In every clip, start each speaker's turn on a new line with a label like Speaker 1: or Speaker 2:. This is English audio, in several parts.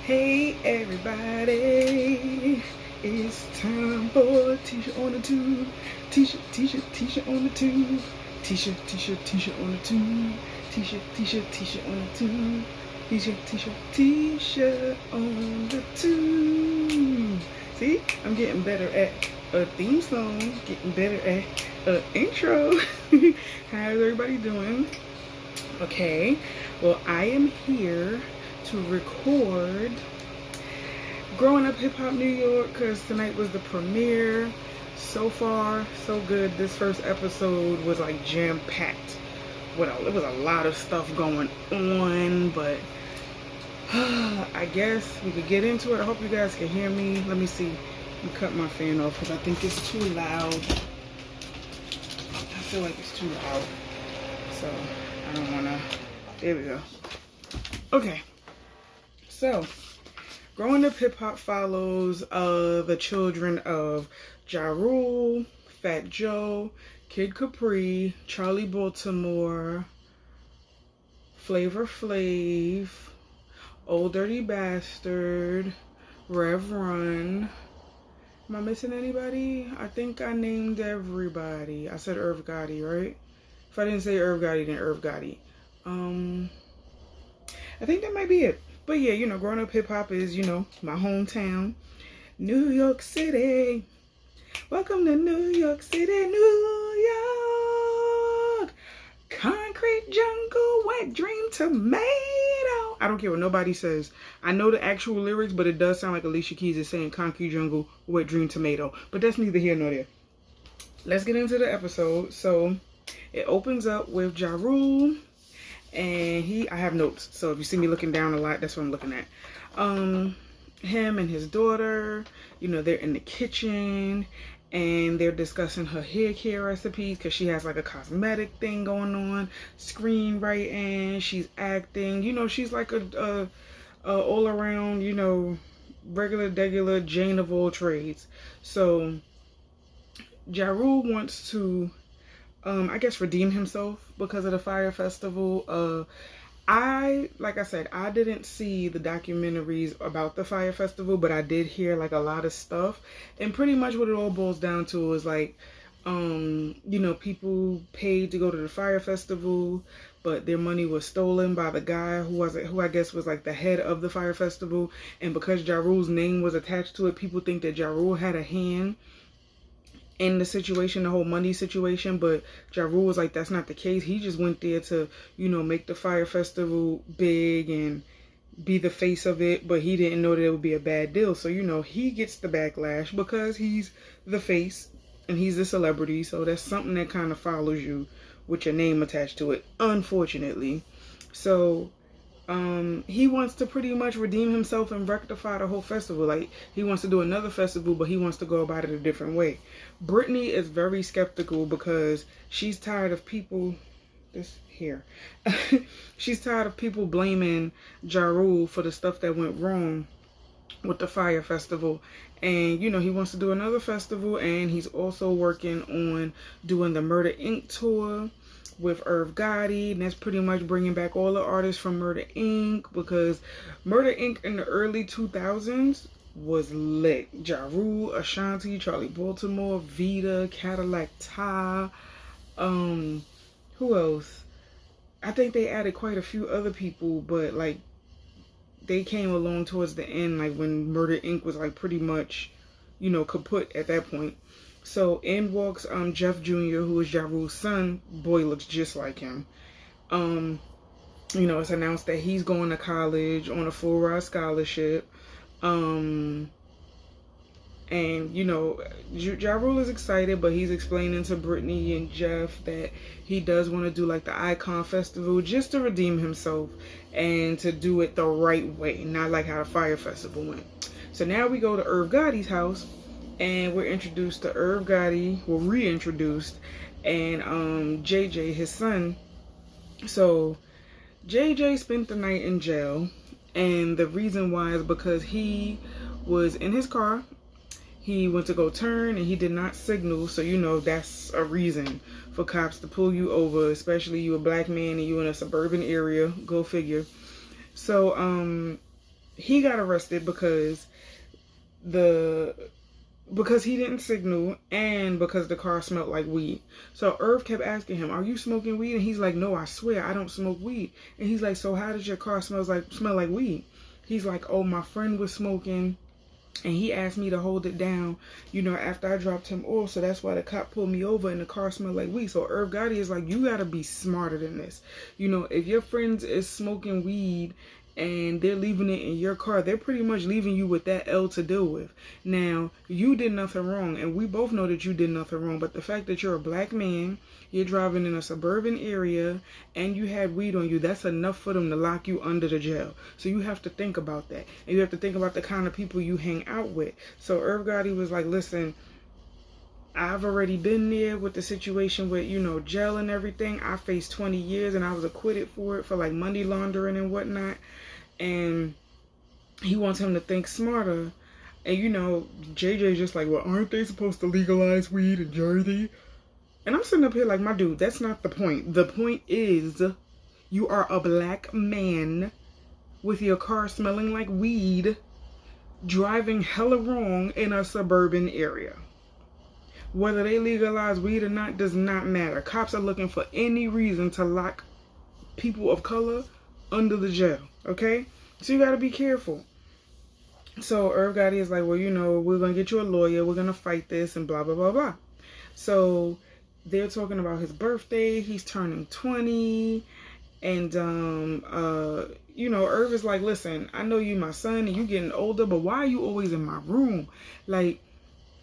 Speaker 1: Hey everybody, it's time for T-shirt on the tube. T-shirt on the tube. T-shirt on the tube. T-shirt on the tube. T-shirt on the tube. See, I'm getting better at a theme song, getting better at a intro. How's everybody doing? Okay, well, I am here to record Growing Up Hip Hop New York because tonight was the premiere. So far, so good. This first episode was like jam-packed. It was a lot of stuff going on, but I guess we could get into it. I hope you guys can hear me. Let me see. Let me cut my fan off because I think it's too loud. I feel like it's too loud. So I don't want to. There we go. Okay. So, Growing Up Hip Hop follows the children of Ja Rule, Fat Joe, Kid Capri, Charlie Baltimore, Flavor Flav, Old Dirty Bastard, Rev Run. Am I missing anybody? I think I named everybody. I said Irv Gotti, right? If I didn't say Irv Gotti, then Irv Gotti. I think that might be it. But yeah, you know, Growing Up Hip Hop is, you know, my hometown. New York City. Welcome to New York City, New York. Concrete jungle, wet dream tomato. I don't care what nobody says. I know the actual lyrics, but it does sound like Alicia Keys is saying concrete jungle, wet dream tomato. But that's neither here nor there. Let's get into the episode. So it opens up with Ja Rule. And I have notes, so if you see me looking down a lot, that's what I'm looking at. Him and his daughter, you know, they're in the kitchen and they're discussing her hair care recipes because she has like a cosmetic thing going on, screenwriting, she's acting, you know, she's like a all around, you know, regular Jane of all trades. So Ja Rule wants to I guess redeem himself because of the Fyre Festival. Like I said, I didn't see the documentaries about the Fyre Festival, but I did hear like a lot of stuff. And pretty much what it all boils down to is like, you know, people paid to go to the Fyre Festival, but their money was stolen by the guy who I guess was like the head of the Fyre Festival. And because Ja Rule's name was attached to it, people think that Ja Rule had a hand in the situation, the whole money situation, but Ja Rule was like, that's not the case. He just went there to, you know, make the Fyre Festival big and be the face of it, but he didn't know that it would be a bad deal. So, you know, he gets the backlash because he's the face and he's the celebrity. So that's something that kind of follows you with your name attached to it, unfortunately. So he wants to pretty much redeem himself and rectify the whole festival. Like, he wants to do another festival, but he wants to go about it a different way. Brittany is very skeptical because she's tired of people, she's tired of people blaming Ja Rule for the stuff that went wrong with the Fyre Festival. And, you know, he wants to do another festival, and he's also working on doing the Murder Inc. tour with Irv Gotti, and that's pretty much bringing back all the artists from Murder Inc. because Murder Inc. in the early 2000s was lit. Ja Rule, Ashanti, Charlie Baltimore, Vita, Cadillac Ty, who else? I think they added quite a few other people, but like they came along towards the end, like when Murder Inc. was like pretty much, you know, kaput at that point. So in walks Jeff Jr., who is Ja Rule's son. Boy looks just like him. You know, it's announced that he's going to college on a full ride scholarship. And you know, Ja Rule is excited, but he's explaining to Brittany and Jeff that he does want to do like the Icon Festival just to redeem himself and to do it the right way, not like how the Fyre Festival went. So now we go to Irv Gotti's house. And we're introduced to Irv Gotti, we're reintroduced, and JJ, his son. So JJ spent the night in jail, and the reason why is because he was in his car. He went to go turn and he did not signal, so you know that's a reason for cops to pull you over, especially you a black man and you in a suburban area, go figure. So he got arrested because he didn't signal and because the car smelled like weed. So Irv kept asking him, "Are you smoking weed?" And he's like, "No, I swear I don't smoke weed." And he's like, "So how did your car smell like weed?" He's like, "Oh, my friend was smoking and he asked me to hold it down, after I dropped him off. So that's why the cop pulled me over and the car smelled like weed." So Irv Gotti is like, you gotta be smarter than this. If your friends is smoking weed and they're leaving it in your car, they're pretty much leaving you with that L to deal with. Now, you did nothing wrong, and we both know that you did nothing wrong, but the fact that you're a black man, you're driving in a suburban area, and you had weed on you, that's enough for them to lock you under the jail. So you have to think about that, and you have to think about the kind of people you hang out with. So Irv Gotti was like, "Listen, I've already been there with the situation with, jail and everything. I faced 20 years and I was acquitted for it, for like money laundering and whatnot." And he wants him to think smarter. And JJ's just like, "Well, aren't they supposed to legalize weed in Jersey?" And I'm sitting up here like, my dude, that's not the point. The point is, you are a black man with your car smelling like weed, driving hella wrong in a suburban area. Whether they legalize weed or not does not matter. Cops are looking for any reason to lock people of color under the jail, okay? So you gotta be careful. So Irv Gotti is like, "Well, we're gonna get you a lawyer, we're gonna fight this," and blah, blah, blah, blah. So they're talking about his birthday, he's turning 20, and Irv is like, "Listen, I know you my son and you getting older, but why are you always in my room? Like,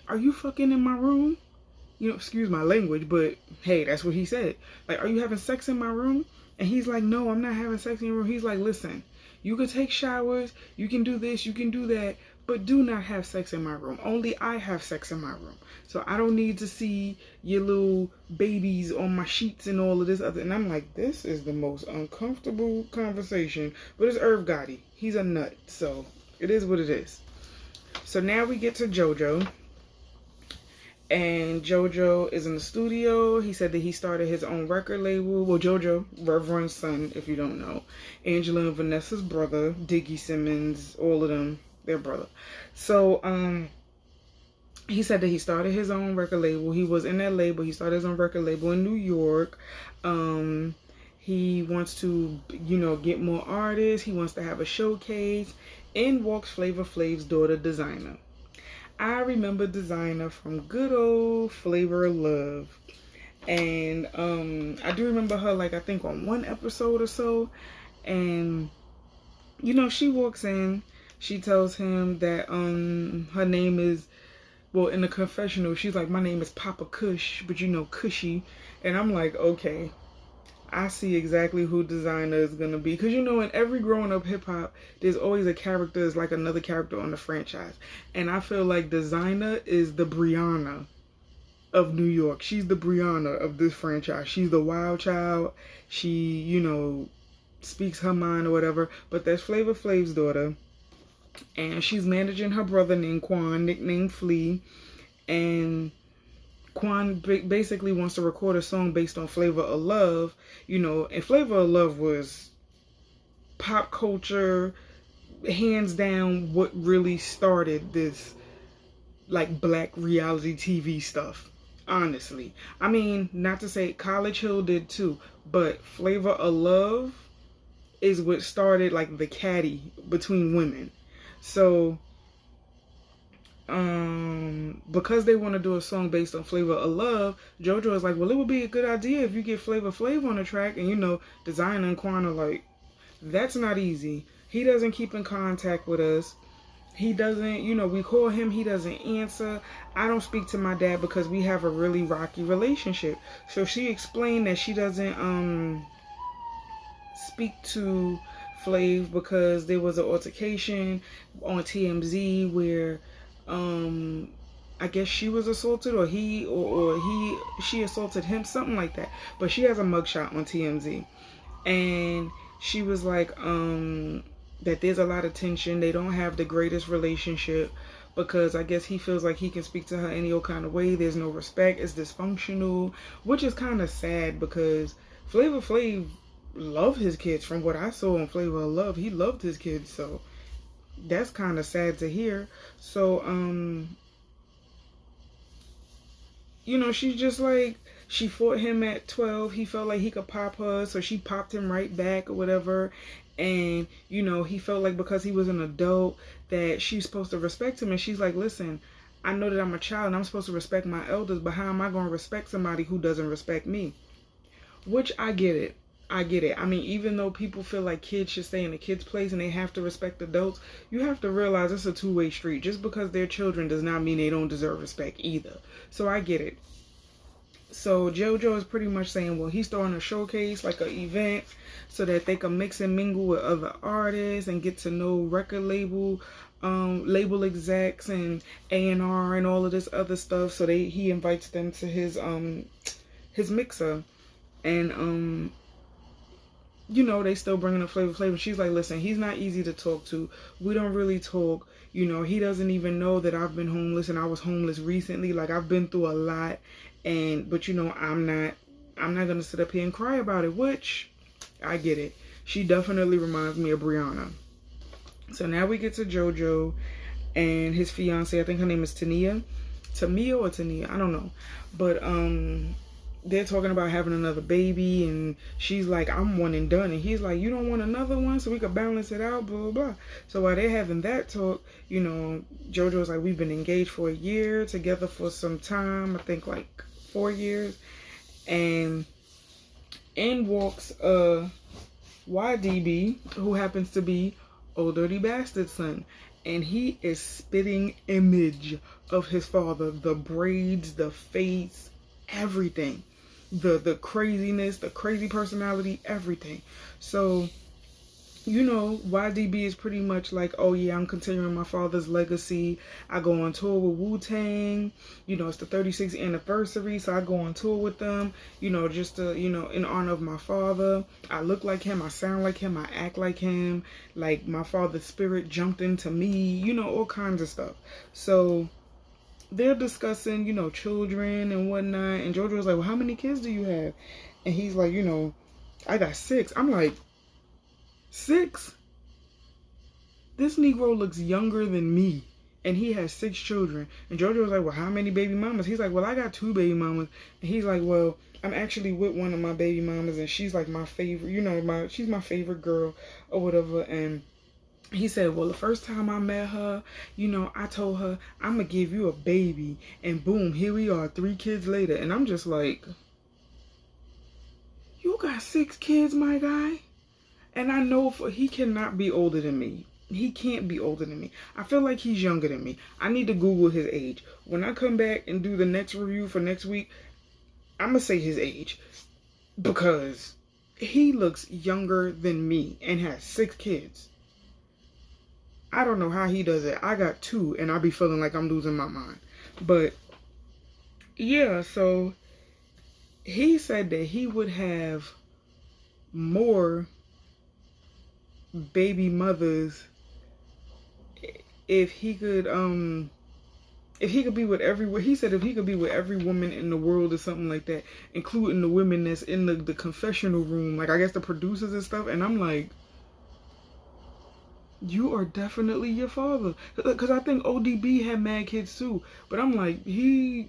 Speaker 1: are you fucking in my room?" Excuse my language, but hey, that's what he said. Like, "Are you having sex in my room?" And he's like, "No, I'm not having sex in your room." He's like, "Listen, you can take showers, you can do this, you can do that, but do not have sex in my room. Only I have sex in my room. So I don't need to see your little babies on my sheets and all of this other." And I'm like, this is the most uncomfortable conversation. But it's Irv Gotti. He's a nut. So it is what it is. So now we get to JoJo. And JoJo is in the studio. He said that he started his own record label. Well, JoJo, Reverend's son, if you don't know. Angela and Vanessa's brother, Diggy Simmons, all of them, their brother. So, he said that he started his own record label. He was in that label. He started his own record label in New York. He wants to, get more artists. He wants to have a showcase. In walks Flavor Flav's daughter, Designer. I remember Designer from good old Flavor of Love. And I do remember her, like, I think on one episode or so. And, she walks in. She tells him that her name is, well, in the confessional, she's like, "My name is Papa Kush, but Cushy." And I'm like, okay, I see exactly who Designer is going to be. Because, in every growing up hip hop, there's always a character is like another character on the franchise. And I feel like Designer is the Brianna of New York. She's the Brianna of this franchise. She's the wild child. She, speaks her mind or whatever. But that's Flavor Flav's daughter. And she's managing her brother named Quan, nicknamed Flea. And Quan basically wants to record a song based on Flavor of Love, and Flavor of Love was pop culture, hands down, what really started this, like, black reality TV stuff, honestly. I mean, not to say College Hill did too, but Flavor of Love is what started, like, the catty between women. So, because they want to do a song based on Flavor of Love, JoJo is like, "Well, it would be a good idea if you get Flavor Flav on the track." And Designer and Quan are like, "That's not easy. He doesn't keep in contact with us. He doesn't, we call him, he doesn't answer. I don't speak to my dad because we have a really rocky relationship." So she explained that she doesn't speak to Flav because there was an altercation on TMZ where I guess she was assaulted, or she assaulted him, something like that. But she has a mugshot on TMZ, and she was like that there's a lot of tension. They don't have the greatest relationship because I guess he feels like he can speak to her any old kind of way. There's no respect. It's dysfunctional, which is kind of sad because Flavor Flav loved his kids. From what I saw on Flavor of Love, he loved his kids. So that's kind of sad to hear. So, you know, she's just like, she fought him at 12. He felt like he could pop her, so she popped him right back or whatever. And, you know, he felt like because he was an adult that she's supposed to respect him. And she's like, listen, I know that I'm a child and I'm supposed to respect my elders, but how am I going to respect somebody who doesn't respect me? Which I get it. I get it. I mean, even though people feel like kids should stay in the kids' place and they have to respect adults, you have to realize it's a two-way street. Just because they're children does not mean they don't deserve respect either. So I get it. So JoJo is pretty much saying, well, he's throwing a showcase, like an event, so that they can mix and mingle with other artists and get to know record label execs and A&R and all of this other stuff. So he invites them to his mixer. And you know, they still bringing up Flavor. She's like, listen, he's not easy to talk to. We don't really talk. You know, he doesn't even know that I've been homeless and I was homeless recently. Like, I've been through a lot. But you know, I'm not gonna sit up here and cry about it, which I get it. She definitely reminds me of Brianna. So now we get to JoJo and his fiance. I think her name is Tamia or Tania, I don't know. But they're talking about having another baby, and she's like, I'm one and done. And he's like, you don't want another one so we could balance it out, blah, blah, blah. So while they're having that talk, you know, JoJo's like, we've been engaged for a year, together for some time, I think like 4 years. And in walks YDB, who happens to be Old Dirty Bastard's son. And he is spitting image of his father. The braids, the face, everything. The craziness, the crazy personality, everything. So, you know, YDB is pretty much like, oh yeah, I'm continuing my father's legacy. I go on tour with Wu-Tang. You know, it's the 36th anniversary, so I go on tour with them, you know, just to, you know, in honor of my father. I look like him, I sound like him, I act like him. Like, my father's spirit jumped into me, you know, all kinds of stuff. So they're discussing, you know, children and whatnot. And JoJo's like, well, how many kids do you have? And he's like, you know, I got 6. I'm like, 6? This Negro looks younger than me. And he has 6 children. And JoJo's like, well, how many baby mamas? He's like, well, I got 2 baby mamas. And he's like, well, I'm actually with one of my baby mamas. And she's like my favorite, you know, she's my favorite girl or whatever. And he said, well, the first time I met her, you know, I told her, I'm going to give you a baby. And boom, here we are 3 kids later. And I'm just like, you got 6 kids, my guy? And I know he cannot be older than me. He can't be older than me. I feel like he's younger than me. I need to Google his age. When I come back and do the next review for next week, I'm going to say his age. Because he looks younger than me and has 6 kids. I don't know how he does it. I got 2 and I be feeling like I'm losing my mind. But yeah, so he said that he would have more baby mothers if he could be with he said if he could be with every woman in the world or something like that, including the women that's in the confessional room, like I guess the producers and stuff. And I'm like, you are definitely your father. Because I think ODB had mad kids too. But I'm like, the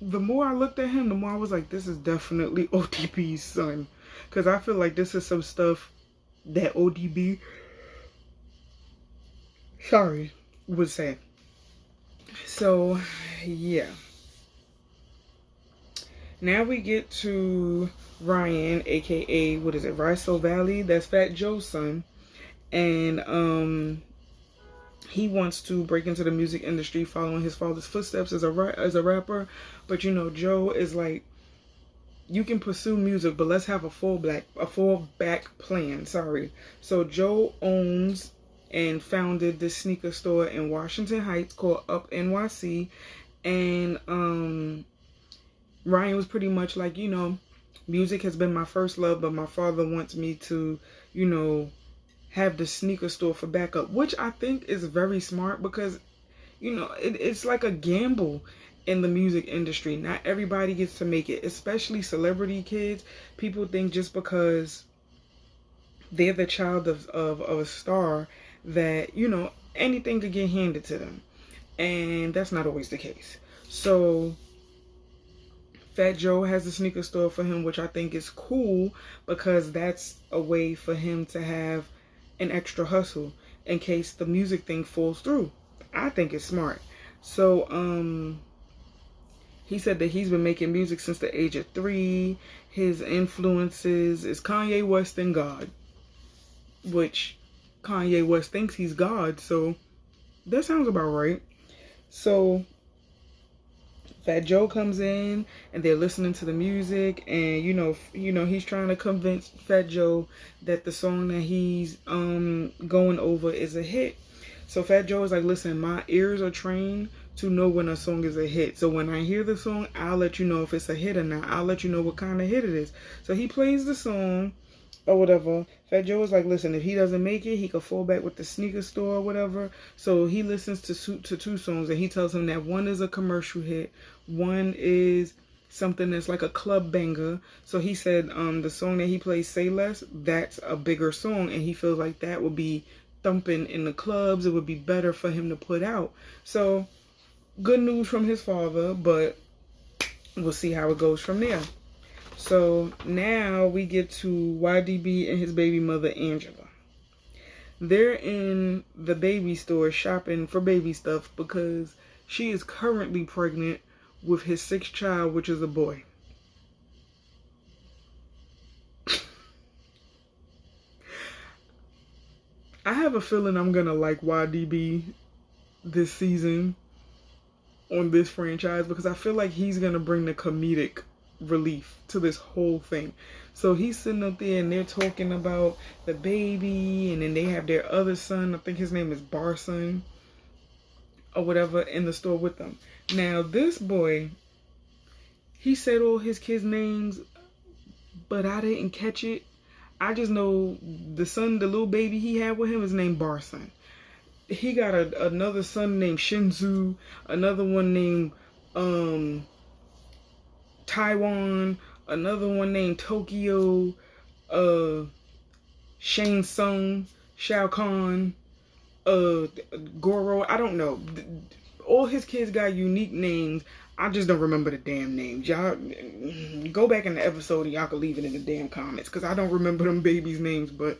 Speaker 1: more I looked at him, the more I was like, this is definitely ODB's son. Because I feel like this is some stuff that ODB, would say. So, yeah. Now we get to Ryan, aka, what is it, Riso Valley? That's Fat Joe's son. And he wants to break into the music industry, following his father's footsteps as a rapper. But you know, Joe is like, you can pursue music, but let's have a fallback plan. So Joe owns and founded this sneaker store in Washington Heights called Up NYC. And Ryan was pretty much like, you know, music has been my first love, but my father wants me to, you know, have the sneaker store for backup, which I think is very smart because, you know, it's like a gamble in the music industry. Not everybody gets to make it, especially celebrity kids. People think just because they're the child of a star that, you know, anything could get handed to them. And that's not always the case. So Fat Joe has a sneaker store for him, which I think is cool because that's a way for him to have an extra hustle in case the music thing falls through. I think it's smart. So he said that he's been making music since the age of 3. His influences is Kanye West and God, which Kanye West thinks he's God, so that sounds about right. So Fat Joe comes in and they're listening to the music, and you know he's trying to convince Fat Joe that the song that he's going over is a hit. So Fat Joe is like, listen, my ears are trained to know when a song is a hit. So when I hear the song, I'll let you know if it's a hit or not. I'll let you know what kind of hit it is. So he plays the song or whatever. Fat Joe is like, listen, if he doesn't make it, he could fall back with the sneaker store or whatever. So he listens to 2 songs, and he tells him that one is a commercial hit, one is something that's like a club banger. So he said the song that he plays, Say Less, that's a bigger song, and he feels like that would be thumping in the clubs. It would be better for him to put out. So good news from his father, but we'll see how it goes from there. So now we get to YDB and his baby mother, Angela. They're in the baby store shopping for baby stuff because she is currently pregnant with his 6th child, which is a boy. I have a feeling I'm gonna like YDB this season on this franchise because I feel like he's gonna bring the comedic relief to this whole thing. So he's sitting up there and they're talking about the baby, and then they have their other son, I think his name is Barson or whatever, in the store with them. Now this boy, he said all his kids' names, but I didn't catch it. I just know the son, the little baby he had with him, is named Barson. He got another son named Shinzu, another one named Taiwan, another one named Tokyo, Shang Tsung, Shao Kahn, Goro. I don't know. All his kids got unique names. I just don't remember the damn names. Y'all go back in the episode and y'all can leave it in the damn comments because I don't remember them babies' names, but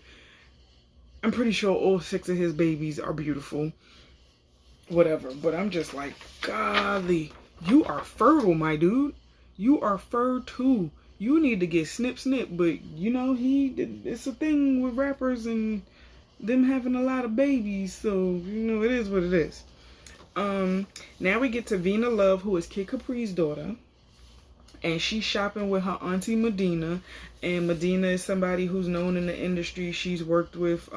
Speaker 1: I'm pretty sure all 6 of his babies are beautiful. Whatever. But I'm just like, golly, you are fertile, my dude. You are fertile. You need to get snip. But you know, it's a thing with rappers and them having a lot of babies, so you know, it is what it is. Now we get to Vina Love, who is Kid Capri's daughter, and she's shopping with her auntie Medina. And Medina is somebody who's known in the industry. She's worked with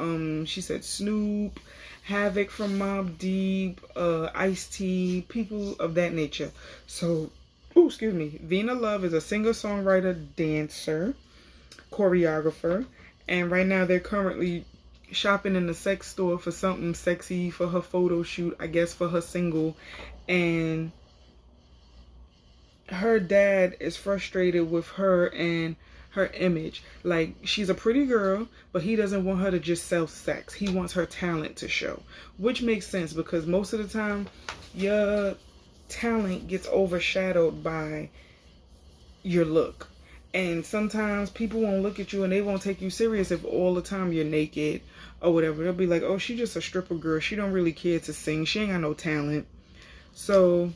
Speaker 1: she said Snoop, Havoc from Mobb Deep, Ice-T, people of that nature. So excuse me, Vina Love is a singer-songwriter, dancer, choreographer, and right now they're currently shopping in the sex store for something sexy for her photo shoot, I guess for her single. And her dad is frustrated with her and her image. Like, she's a pretty girl, but he doesn't want her to just sell sex. He wants her talent to show, which makes sense because most of the time your talent gets overshadowed by your look. And sometimes people won't look at you and they won't take you serious if all the time you're naked or whatever. They'll be like, oh, she just a stripper girl. She don't really care to sing. She ain't got no talent. So,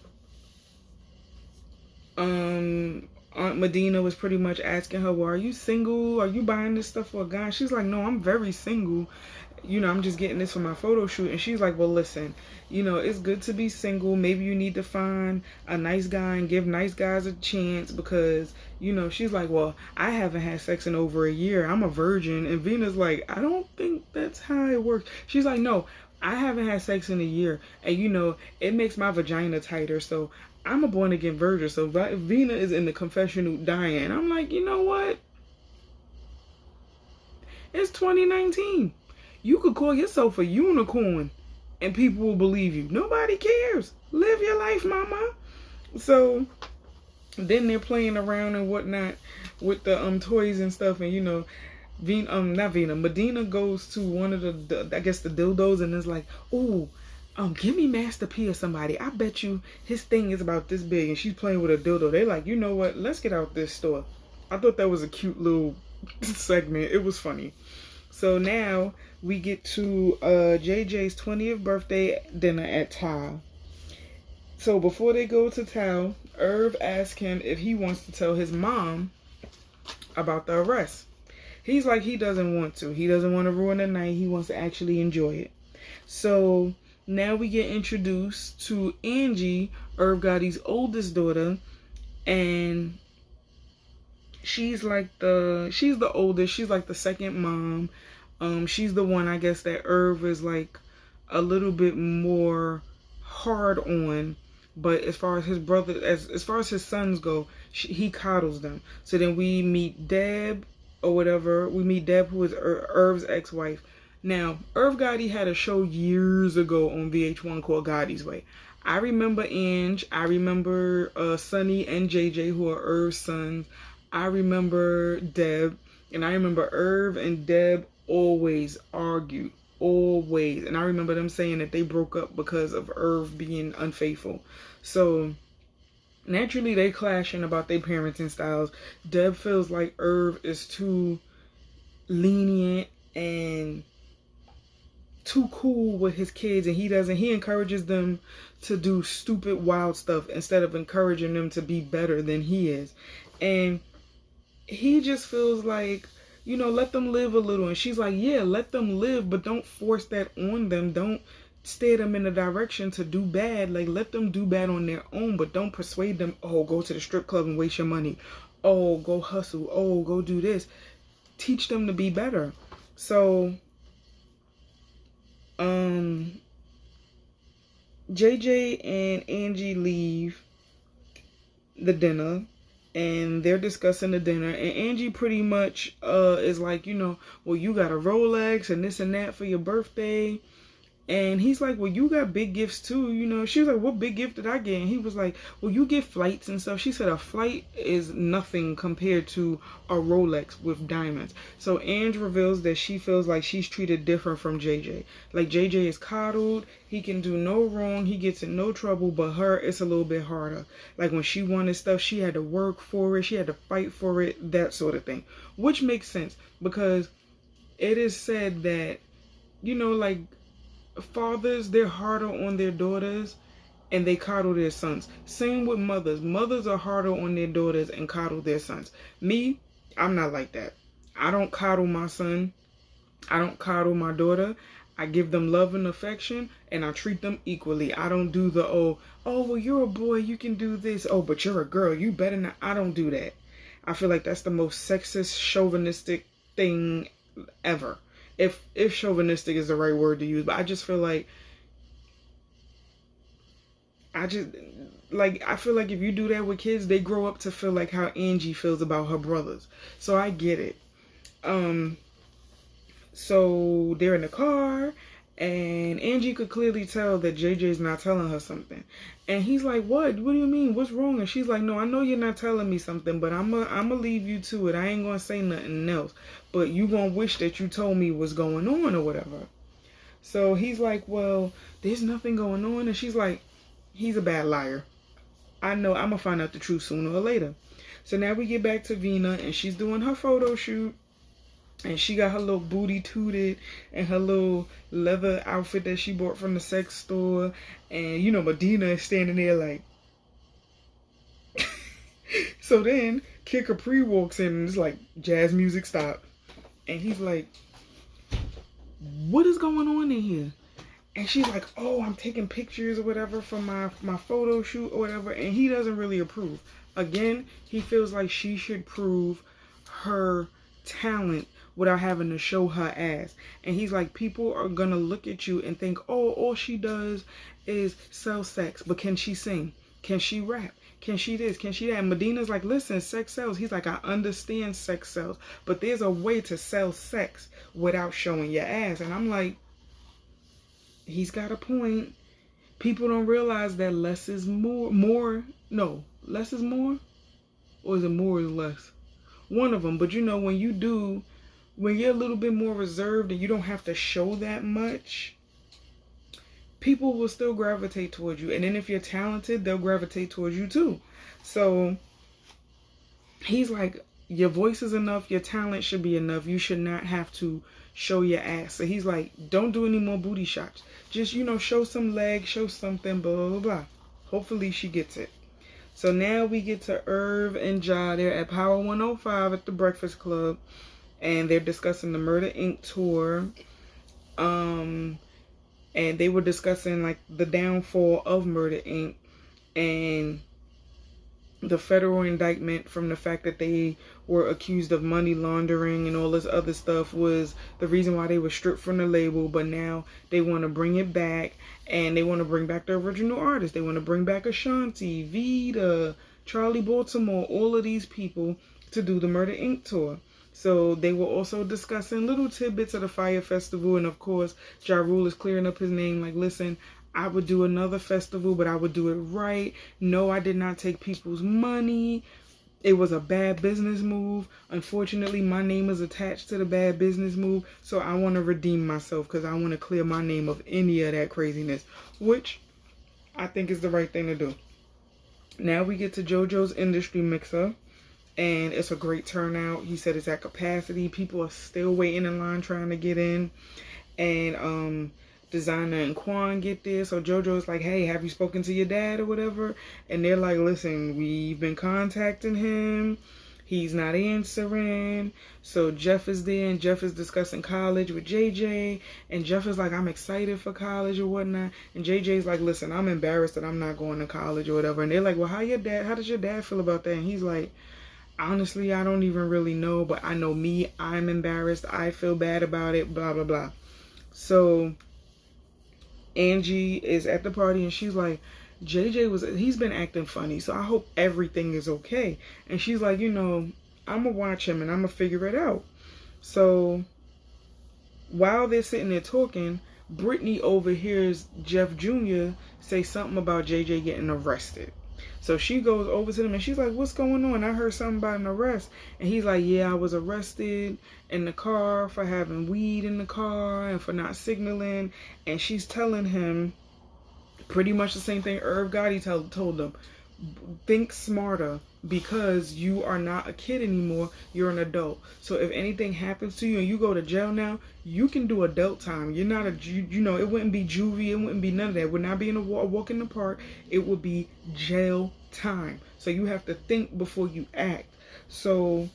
Speaker 1: Aunt Medina was pretty much asking her, well, are you single? Are you buying this stuff for a guy? She's like, no, I'm very single. You know, I'm just getting this for my photo shoot. And she's like, well, listen, you know, it's good to be single. Maybe you need to find a nice guy and give nice guys a chance because, you know, she's like, well, I haven't had sex in over a year. I'm a virgin. And Vina's like, I don't think that's how it works. She's like, no, I haven't had sex in a year. And, you know, it makes my vagina tighter. So I'm a born again virgin. So Vina is in the confessional dying. I'm like, you know what? It's 2019. You could call yourself a unicorn and people will believe you. Nobody cares. Live your life, mama. So then they're playing around and whatnot with the toys and stuff. And, you know, Medina goes to one of the I guess the dildos and is like, "Ooh, give me Master P or somebody. I bet you his thing is about this big." And she's playing with a dildo. They like, you know what? Let's get out this store. I thought that was a cute little segment. It was funny. So now we get to JJ's 20th birthday dinner at Tao. So before they go to Tao, Irv asks him if he wants to tell his mom about the arrest. He's like, he doesn't want to. He doesn't want to ruin the night. He wants to actually enjoy it. So now we get introduced to Angie, Irv Gotti's oldest daughter, and she's the oldest. She's like the second mom. She's the one, I guess, that Irv is like a little bit more hard on. But as far as his brother, as far as his sons go, he coddles them. So then we meet Deb or whatever. We meet Deb, who is Irv's ex-wife. Now, Irv Gotti had a show years ago on VH1 called Gotti's Way. I remember Ange. I remember Sonny and JJ, who are Irv's sons. I remember Deb. And I remember Irv and Deb always argued. Always. And I remember them saying that they broke up because of Irv being unfaithful. So naturally they clashing about their parenting styles. Deb feels like Irv is too lenient and too cool with his kids, and he encourages them to do stupid, wild stuff instead of encouraging them to be better than he is. And he just feels like, you know, let them live a little. And she's like, yeah, let them live, but don't force that on them. Don't steer them in a direction to do bad. Like, let them do bad on their own, but don't persuade them, oh, go to the strip club and waste your money. Oh, go hustle. Oh, go do this. Teach them to be better. So, JJ and Angie leave the dinner. And they're discussing the dinner. And Angie pretty much is like, you know, well, you got a Rolex and this and that for your birthday. And he's like, well, you got big gifts too, you know. She was like, what big gift did I get? And he was like, well, you get flights and stuff. She said a flight is nothing compared to a Rolex with diamonds. So Ange reveals that she feels like she's treated different from JJ. Like, JJ is coddled. He can do no wrong. He gets in no trouble. But her, it's a little bit harder. Like, when she wanted stuff, she had to work for it. She had to fight for it. That sort of thing. Which makes sense. Because it is said that, you know, like, fathers, they're harder on their daughters and they coddle their sons. Same with mothers. Mothers are harder on their daughters and coddle their sons. Me, I'm not like that. I don't coddle my son. I don't coddle my daughter. I give them love and affection and I treat them equally. I don't do the, oh, well, you're a boy, you can do this. Oh, but you're a girl, you better not. I don't do that. I feel like that's the most sexist, chauvinistic thing ever. If chauvinistic is the right word to use, but I just feel like I feel like if you do that with kids, they grow up to feel like how Angie feels about her brothers. So I get it. So they're in the car and Angie could clearly tell that JJ's not telling her something. And he's like, what do you mean? What's wrong? And she's like, no, I know you're not telling me something, but I'm gonna leave you to it. I ain't gonna say nothing else. But you gonna wish that you told me what's going on or whatever. So he's like, well, there's nothing going on. And she's like, he's a bad liar. I know, I'm gonna find out the truth sooner or later. So now we get back to Vina and she's doing her photo shoot. And she got her little booty tooted and her little leather outfit that she bought from the sex store. And, you know, Medina is standing there like... So then, Kid Capri walks in and it's like, jazz music stop. And he's like, what is going on in here? And she's like, oh, I'm taking pictures or whatever for my photo shoot or whatever. And he doesn't really approve. Again, he feels like she should prove her talent without having to show her ass. And he's like, people are gonna look at you and think, oh, all she does is sell sex. But can she sing? Can she rap? Can she this? Can she that? And Medina's like, listen, sex sells. He's like, I understand sex sells, but there's a way to sell sex without showing your ass. And I'm like, he's got a point. People don't realize that less is more. No, less is more? Or is it more is less? One of them. But you know, when you do when you're a little bit more reserved and you don't have to show that much, people will still gravitate towards you. And then if you're talented, they'll gravitate towards you too. So he's like, your voice is enough, your talent should be enough. You should not have to show your ass. So he's like, don't do any more booty shots. Just, show some legs, show something, blah, blah, blah. Hopefully she gets it. So now we get to Irv and Ja. They're at Power 105 at the Breakfast Club. And they're discussing the Murder Inc. tour. And they were discussing like the downfall of Murder Inc. and the federal indictment from the fact that they were accused of money laundering and all this other stuff was the reason why they were stripped from the label. But now they want to bring it back, and they want to bring back the original artists. They want to bring back Ashanti, Vita, Charlie Baltimore, all of these people to do the Murder Inc. tour. So they were also discussing little tidbits of the Fyre Festival. And of course, Ja Rule is clearing up his name. Like, listen, I would do another festival, but I would do it right. No, I did not take people's money. It was a bad business move. Unfortunately, my name is attached to the bad business move. So I want to redeem myself because I want to clear my name of any of that craziness, which I think is the right thing to do. Now we get to JoJo's Industry Mixer. And it's a great turnout. He said it's at capacity. People are still waiting in line trying to get in. And Designer and Quan get there. So JoJo's like, hey, have you spoken to your dad or whatever? And they're like, listen, we've been contacting him. He's not answering. So Jeff is there, and Jeff is discussing college with JJ. And Jeff is like, I'm excited for college or whatnot. And JJ's like, listen, I'm embarrassed that I'm not going to college or whatever. And they're like, well, how does your dad feel about that? And he's like, honestly, I don't even really know, but I know me, I'm embarrassed. I feel bad about it, blah, blah, blah. So Angie is at the party, and she's like, he's been acting funny, so I hope everything is okay. And she's like, I'm going to watch him and I'm going to figure it out. So while they're sitting there talking, Brittany overhears Jeff Jr. say something about JJ getting arrested. So she goes over to them and she's like, what's going on? I heard something about an arrest. And he's like, yeah, I was arrested in the car for having weed in the car and for not signaling. And she's telling him pretty much the same thing Irv Gotti told them. Think smarter, because you are not a kid anymore. You're an adult. So if anything happens to you and you go to jail now, you can do adult time. You're not it wouldn't be juvie. It wouldn't be none of that. It would not be in a walk in the park. It would be jail time. So you have to think before you act. So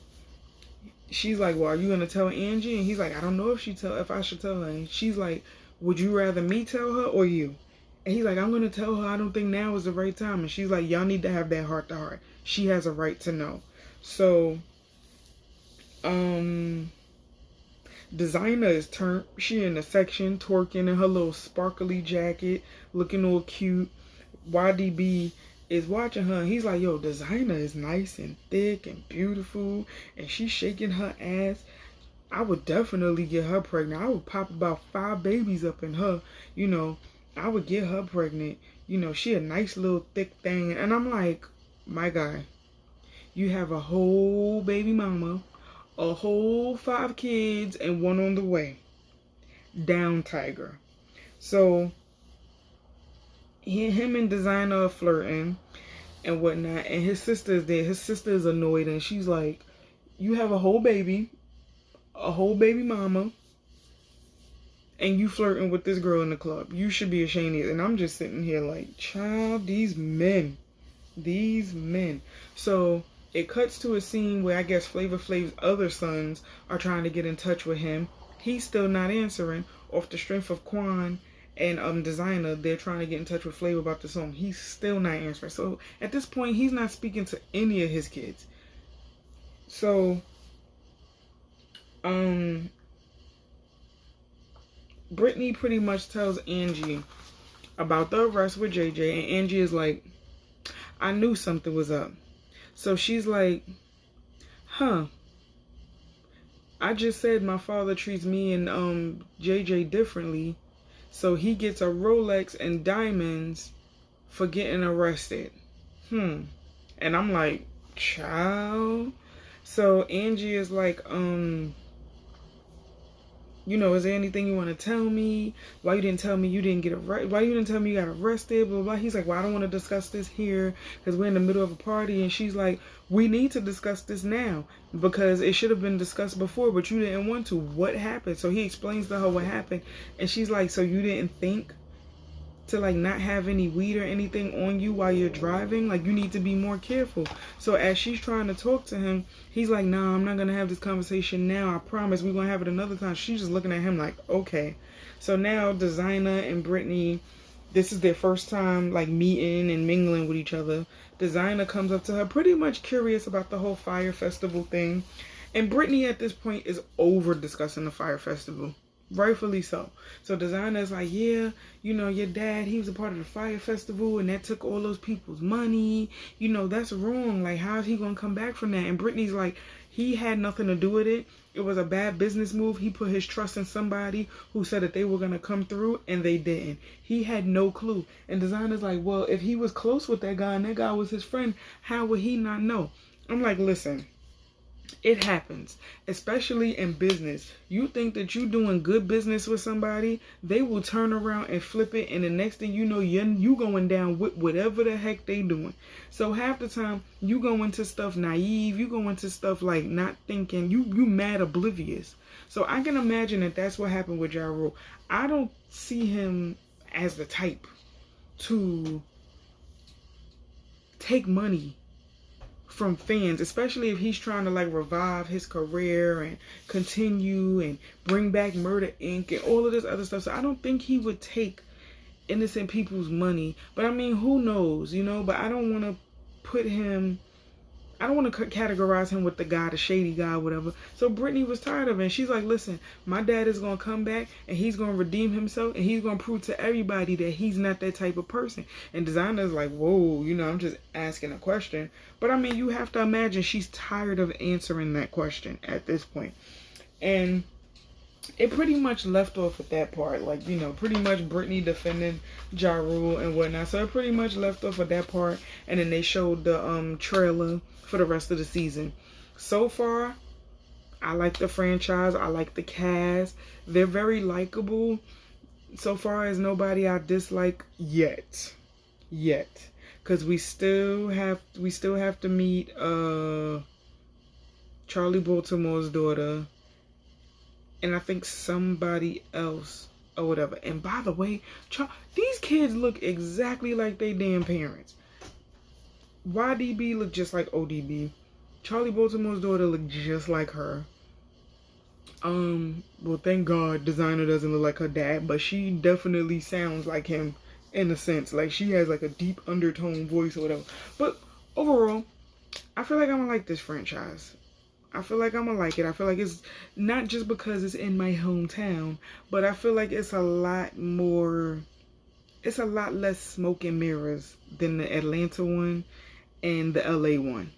Speaker 1: she's like, well, are you going to tell Angie? And he's like, I don't know if I should tell her. And she's like, would you rather me tell her or you? And he's like, I'm going to tell her I don't think now is the right time. And she's like, y'all need to have that heart to heart. She has a right to know. So, Designer is turned. She in the section twerking in her little sparkly jacket, looking all cute. YDB is watching her, and he's like, yo, Designer is nice and thick and beautiful, and she's shaking her ass. I would definitely get her pregnant. I would pop about 5 babies up in her, I would get her pregnant. She a nice little thick thing. And I'm like, my guy, you have a whole baby mama, a whole 5 kids, and 1 on the way. Down, Tiger. So him and Designer are flirting and whatnot. And his sister is there. His sister is annoyed, and she's like, you have a whole baby mama, and you flirting with this girl in the club. You should be ashamed of it. And I'm just sitting here like, child, these men. So it cuts to a scene where I guess Flavor Flav's other sons are trying to get in touch with him. He's still not answering. Off the strength of Quan and Designer, they're trying to get in touch with Flavor about the song. He's still not answering. So at this point, he's not speaking to any of his kids. So, Brittany pretty much tells Angie about the arrest with JJ, and Angie is like, I knew something was up. So she's like, I just said my father treats me and JJ differently, so he gets a Rolex and diamonds for getting arrested. And I'm like, child. So Angie is like, You know, is there anything you want to tell me? Why you didn't tell me you didn't get arrested? Why you didn't tell me you got arrested? Blah, blah, blah. He's like, well, I don't want to discuss this here because we're in the middle of a party. And she's like, we need to discuss this now because it should have been discussed before, but you didn't want to. What happened? So he explains to her what happened. And she's like, so you didn't think to like not have any weed or anything on you while you're driving? Like, you need to be more careful. So as she's trying to talk to him, he's like, nah, I'm not gonna have this conversation now, I promise. We're gonna have it another time. She's just looking at him like, okay. So now Designer and Brittany, this is their first time like meeting and mingling with each other. Designer comes up to her pretty much curious about the whole Fyre Festival thing, and Brittany at this point is over discussing the Fyre Festival. Rightfully so. So Designer's like, yeah, you know, your dad, he was a part of the Fyre Festival and that took all those people's money. You know, that's wrong. Like, how is he going to come back from that? And Brittany's like, he had nothing to do with it. It was a bad business move. He put his trust in somebody who said that they were going to come through and they didn't. He had no clue. And Designer's like, well, if he was close with that guy and that guy was his friend, how would he not know? I'm like, listen. It happens, especially in business. You think that you're doing good business with somebody, they will turn around and flip it, and the next thing you know, you going down with whatever the heck they doing. So half the time, you go into stuff naive, you go into stuff like not thinking, you mad oblivious. So I can imagine that that's what happened with Ja Rule. I don't see him as the type to take money from fans, especially if he's trying to like revive his career and continue and bring back Murder Inc. and all of this other stuff. So I don't think he would take innocent people's money. But I mean, who knows, you know? But I don't want to put him, I don't want to categorize him with the guy, the shady guy, whatever. So Brittany was tired of it. And she's like, listen, my dad is going to come back and he's going to redeem himself and he's going to prove to everybody that he's not that type of person. And Designer's like, whoa, you know, I'm just asking a question. But I mean, you have to imagine she's tired of answering that question at this point. And it pretty much left off at that part. Like, you know, pretty much Brittany defending Ja Rule and whatnot. So it pretty much left off at that part. And then they showed the trailer for the rest of the season. So far, I like the franchise. I like the cast. They're very likable. So far as nobody I dislike yet. Because we still have to meet Charlie Baltimore's daughter. And I think somebody else or whatever. And by the way, these kids look exactly like their damn parents. YDB looked just like ODB. Charlie Baltimore's daughter looked just like her. Well, thank God Designer doesn't look like her dad, but she definitely sounds like him in a sense. Like, she has like a deep undertone voice or whatever. But overall, I feel like I'm gonna like this franchise. I feel like I'm gonna like it. I feel like it's not just because it's in my hometown, but I feel like it's a lot more, it's a lot less smoke and mirrors than the Atlanta one and the LA one.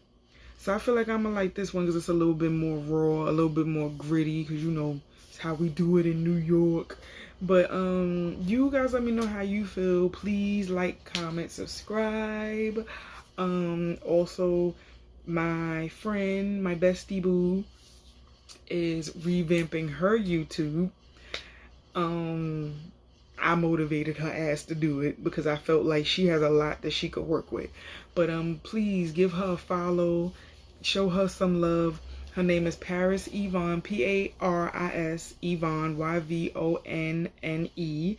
Speaker 1: So I feel like I'm gonna like this one because it's a little bit more raw, a little bit more gritty, because you know it's how we do it in New York. But you guys let me know how you feel. Please like, comment, subscribe. Also, my friend, my bestie boo, is revamping her YouTube. I motivated her ass to do it because I felt like she has a lot that she could work with. But please give her a follow, show her some love. Her name is Paris Yvonne, Paris Yvonne, Yvonne.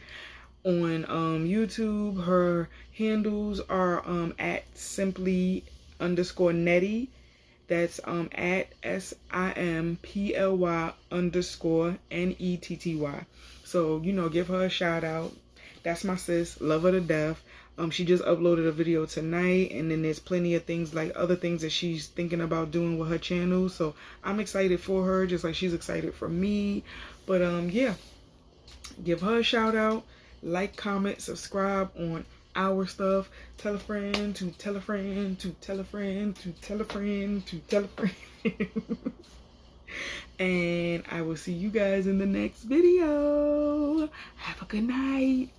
Speaker 1: On YouTube, her handles are at simply_Netty. That's at SIMPLY_NETTY. So, you know, give her a shout out. That's my sis. Love her to death. She just uploaded a video tonight, and then there's plenty of things, like other things that she's thinking about doing with her channel. So I'm excited for her, just like she's excited for me. But yeah, give her a shout out. Like, comment, subscribe on our stuff. Tell a friend to tell a friend to tell a friend to tell a friend to tell a friend. And I will see you guys in the next video. Have a good night.